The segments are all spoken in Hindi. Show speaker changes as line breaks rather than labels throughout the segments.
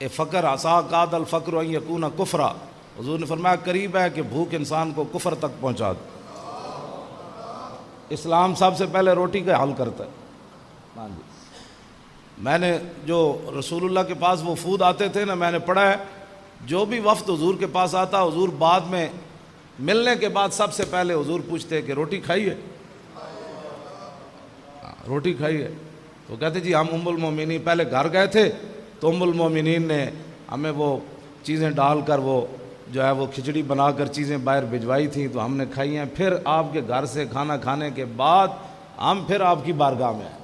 ए फ़क्र आसा कादल फ़क्र यकून कुफ्रा। हुज़ूर ने फरमाया करीब है कि भूख इंसान को कुफ्र तक पहुँचा दे। इस्लाम सबसे पहले रोटी का हल करता है। हाँ जी, मैंने जो रसूलुल्लाह के पास वो फूद आते थे ना, मैंने पढ़ा है जो भी वफ्द हुजूर के पास आता, हुजूर बाद में मिलने के बाद सबसे पहले हुजूर पूछते कि रोटी खाई है, रोटी खाई है। तो कहते जी हम उम्मुल मोमिनीन, पहले घर गए थे तो उम्मुल मोमिनीन ने हमें वो चीज़ें डालकर वो जो है वो खिचड़ी बनाकर चीज़ें बाहर भिजवाई थी तो हमने खाई हैं। फिर आपके घर से खाना खाने के बाद हम फिर आपकी बारगाह में आए।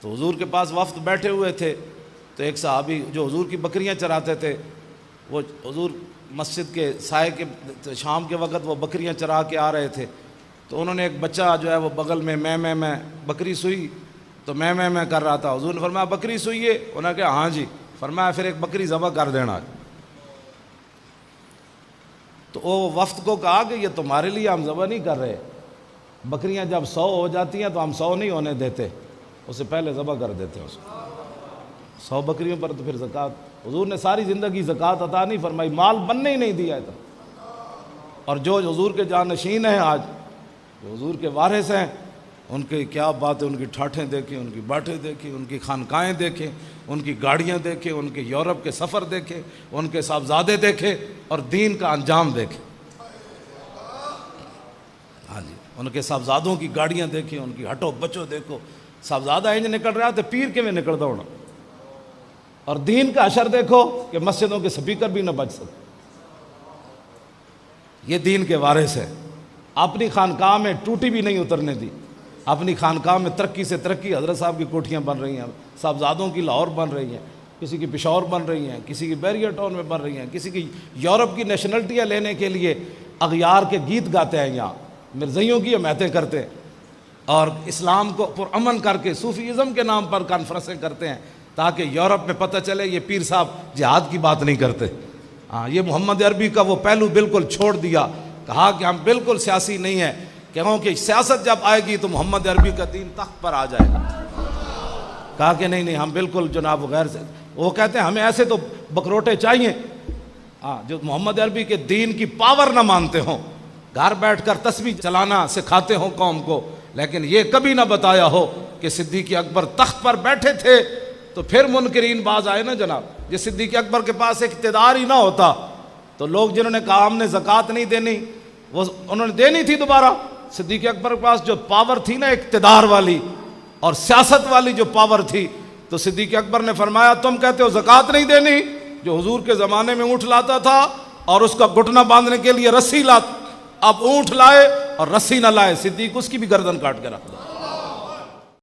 तो हुजूर के पास वफ्द बैठे हुए थे, तो एक सहाबी जो हुजूर की बकरियां चराते थे, वो हुजूर मस्जिद के साए के शाम के वक़्त वो बकरियां चरा के आ रहे थे। तो उन्होंने एक बच्चा जो है वो बगल में मैं बकरी सुई, तो मैं कर रहा था। हुजूर ने फरमाया बकरी सुई है? उन्होंने कहा हाँ जी। फरमाया फिर एक बकरी ज़बह कर देना। तो वो वफ्द को कहा कि ये तुम्हारे लिए हम ज़बह नहीं कर रहे, बकरियां जब 100 हो जाती हैं तो हम 100 नहीं होने देते, उससे पहले ज़बह कर देते हैं उसको। 100 बकरियों पर तो फिर ज़कात, हुजूर ने सारी ज़िंदगी ज़कात अता नहीं फरमाई, माल बनने ही नहीं दिया है। और जो हुजूर के जानशीन हैं आज, जो हुजूर के वारिस हैं, उनके क्या बात है, उनकी ठाठें देखें, उनकी बातें देखें, उनकी खानकाएँ देखें, उनकी गाड़ियाँ देखें, उनके यूरोप के सफ़र देखें, उनके साहबजादे देखें और दीन का अंजाम देखें। हाँ जी, उनके साहबजादों की गाड़ियाँ देखें, उनकी हटो बचो देखो, साहबजादा इंज निकल रहा तो पीर के में निकलता होना। और दीन का अशर देखो कि मस्जिदों के स्पीकर भी न बच सकते। ये दीन के वारिस है। अपनी खानकाह में टूटी भी नहीं उतरने दी, अपनी खानकाह में तरक्की से तरक्की। हज़रत साहब की कोठियाँ बन रही हैं, साहबजादों की लाहौर बन रही हैं, किसी की पेशावर बन रही हैं, किसी की बैरियर टाउन में बन रही हैं, किसी की यूरोप की नेशनलिटियाँ लेने के लिए अगयार के गीत गाते हैं, यहाँ मिर्ज़इयों की हमायतें करते हैं और इस्लाम को पुरअमन करके सूफीज़म के नाम पर कॉन्फ्रेंसें करते हैं ताकि यूरोप में पता चले ये पीर साहब जिहाद की बात नहीं करते। हाँ, ये मोहम्मद अरबी का वो पहलू बिल्कुल छोड़ दिया, कहा कि हम बिल्कुल सियासी नहीं है, क्योंकि सियासत जब आएगी तो मोहम्मद अरबी का दीन तख्त पर आ जाएगा। कहा कि नहीं हम बिल्कुल जनाब गैर से, वो कहते हैं हमें ऐसे तो बकरोटे चाहिए हाँ जो मोहम्मद अरबी के दीन की पावर ना मानते हों, घर बैठकर तस्बीह चलाना सिखाते हों कौम को, लेकिन ये कभी ना बताया हो कि सिद्दीक़ अकबर तख्त पर बैठे थे तो फिर मुनकरीन बाज आए ना जनाब। ये सिद्दीक़ अकबर के पास इक़्तिदार ही ना होता तो लोग जिन्होंने कहा हमने ज़कात नहीं देनी, वो उन्होंने देनी थी दोबारा। सिद्दीक़ अकबर के पास जो पावर थी ना इक़्तिदार वाली और सियासत वाली जो पावर थी, तो सिद्दीक़ अकबर ने फरमाया तुम कहते हो ज़कात नहीं देनी, जो हुजूर के ज़माने में ऊँट लाता था और उसका घुटना बांधने के लिए रस्सी ला, अब ऊँट लाए और रस्सी न लाए, सिद्दीक़ उसकी भी गर्दन काट के रख दो।